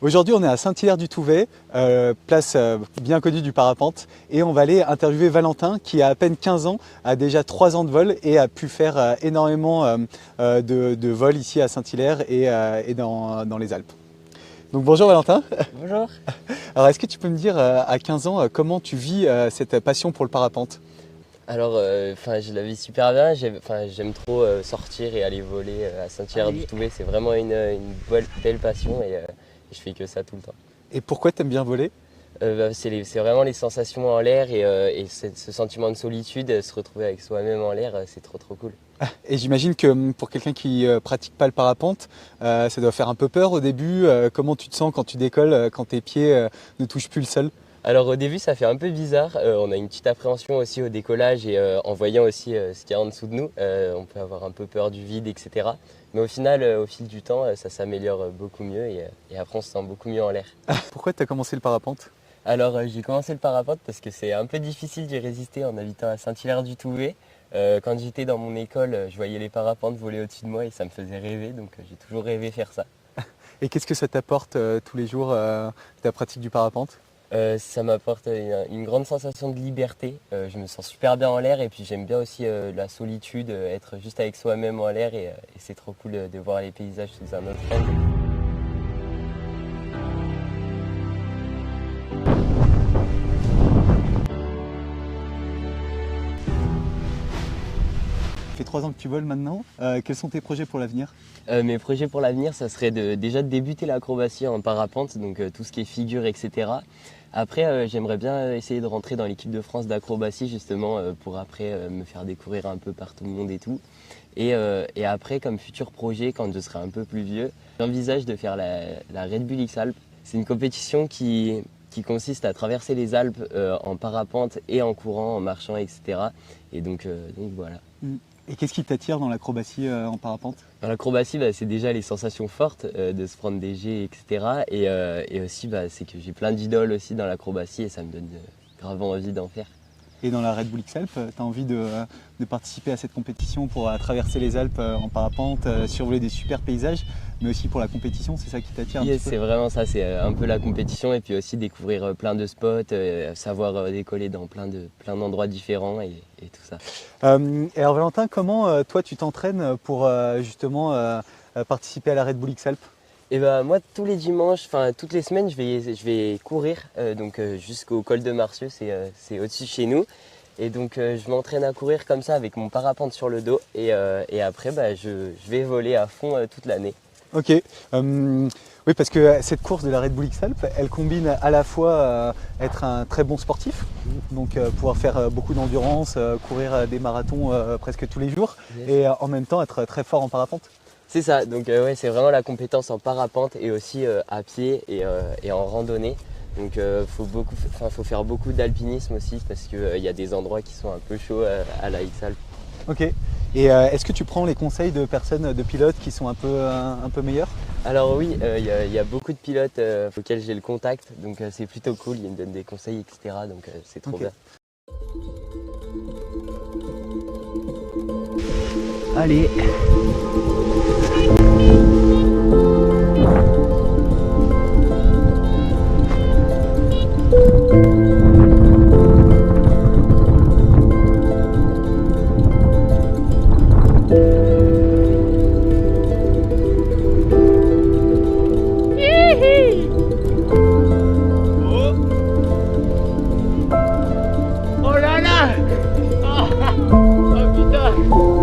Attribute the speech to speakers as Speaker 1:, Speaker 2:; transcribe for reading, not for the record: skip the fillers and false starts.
Speaker 1: Aujourd'hui, on est à Saint-Hilaire-du-Touvet, place bien connue du parapente, et on va aller interviewer Valentin qui a à peine 15 ans, a déjà 3 ans de vol et a pu faire énormément de vols ici à Saint-Hilaire et dans les Alpes. Donc bonjour Valentin.
Speaker 2: Bonjour.
Speaker 1: Alors est-ce que tu peux me dire à 15 ans comment tu vis cette passion pour le parapente?
Speaker 2: Alors, je la vis super bien. J'aime trop sortir et aller voler à Saint-Hilaire-du-Touvet. C'est vraiment une belle passion et je fais que ça tout le temps.
Speaker 1: Et pourquoi tu aimes bien voler?
Speaker 2: C'est vraiment les sensations en l'air et ce sentiment de solitude, se retrouver avec soi-même en l'air, c'est trop cool.
Speaker 1: Et j'imagine que pour quelqu'un qui pratique pas le parapente, ça doit faire un peu peur au début. Comment tu te sens quand tu décolles, quand tes pieds ne touchent plus le sol?
Speaker 2: Alors au début ça fait un peu bizarre, on a une petite appréhension aussi au décollage et en voyant aussi ce qu'il y a en dessous de nous, on peut avoir un peu peur du vide, etc. Mais au final, au fil du temps, ça s'améliore beaucoup mieux et après on se sent beaucoup mieux en l'air.
Speaker 1: Pourquoi tu as commencé le parapente?
Speaker 2: Alors j'ai commencé le parapente parce que c'est un peu difficile d'y résister en habitant à Saint-Hilaire-du-Touvet. Quand j'étais dans mon école, je voyais les parapentes voler au-dessus de moi et ça me faisait rêver, donc j'ai toujours rêvé faire ça.
Speaker 1: Et qu'est-ce que ça t'apporte tous les jours, ta pratique du parapente?
Speaker 2: Ça m'apporte une grande sensation de liberté, je me sens super bien en l'air et puis j'aime bien aussi la solitude, être juste avec soi-même en l'air et c'est trop cool de voir les paysages sous un autre angle.
Speaker 1: Ça fait 3 ans que tu voles maintenant, quels sont tes projets pour l'avenir?
Speaker 2: Mes projets pour l'avenir, ça serait déjà de débuter l'acrobatie en parapente, donc tout ce qui est figure, etc. Après, j'aimerais bien essayer de rentrer dans l'équipe de France d'acrobatie justement pour après me faire découvrir un peu par tout le monde et tout. Et après, comme futur projet, quand je serai un peu plus vieux, j'envisage de faire la Red Bull X Alpes. C'est une compétition qui consiste à traverser les Alpes en parapente et en courant, en marchant, etc. Et donc voilà.
Speaker 1: Et qu'est-ce qui t'attire dans l'acrobatie en parapente?
Speaker 2: Dans l'acrobatie, c'est déjà les sensations fortes de se prendre des jets, etc. Et aussi, c'est que j'ai plein d'idoles aussi dans l'acrobatie et ça me donne grave envie d'en faire.
Speaker 1: Et dans la Red Bull X Alpes, tu as envie de participer à cette compétition pour traverser les Alpes en parapente, survoler des super paysages, mais aussi pour la compétition, c'est ça qui t'attire un petit peu?
Speaker 2: C'est vraiment ça, c'est un peu la compétition et puis aussi découvrir plein de spots, savoir décoller dans plein d'endroits différents et tout ça.
Speaker 1: Et alors Valentin, comment toi tu t'entraînes pour justement participer à la Red Bull X Alpes?
Speaker 2: Et moi tous les dimanches, toutes les semaines je vais courir jusqu'au col de Marcieux, c'est au-dessus de chez nous. Et donc je m'entraîne à courir comme ça avec mon parapente sur le dos et après je vais voler à fond toute l'année.
Speaker 1: Ok, oui parce que cette course de la Red Bull X Alpes, elle combine à la fois être un très bon sportif, donc pouvoir faire beaucoup d'endurance, courir des marathons presque tous les jours, yes. Et en même temps être très fort en parapente.
Speaker 2: C'est ça, donc c'est vraiment la compétence en parapente et aussi à pied et en randonnée. Donc faut faire beaucoup d'alpinisme aussi parce qu'il y a des endroits qui sont un peu chauds à la X Alpes.
Speaker 1: Ok, et est-ce que tu prends les conseils de personnes, de pilotes qui sont un peu meilleurs?
Speaker 2: Alors oui, il y a beaucoup de pilotes auxquels j'ai le contact, donc c'est plutôt cool, ils me donnent des conseils, etc. Donc c'est trop bien.
Speaker 3: Allez.
Speaker 4: Oh là là! Oh putain!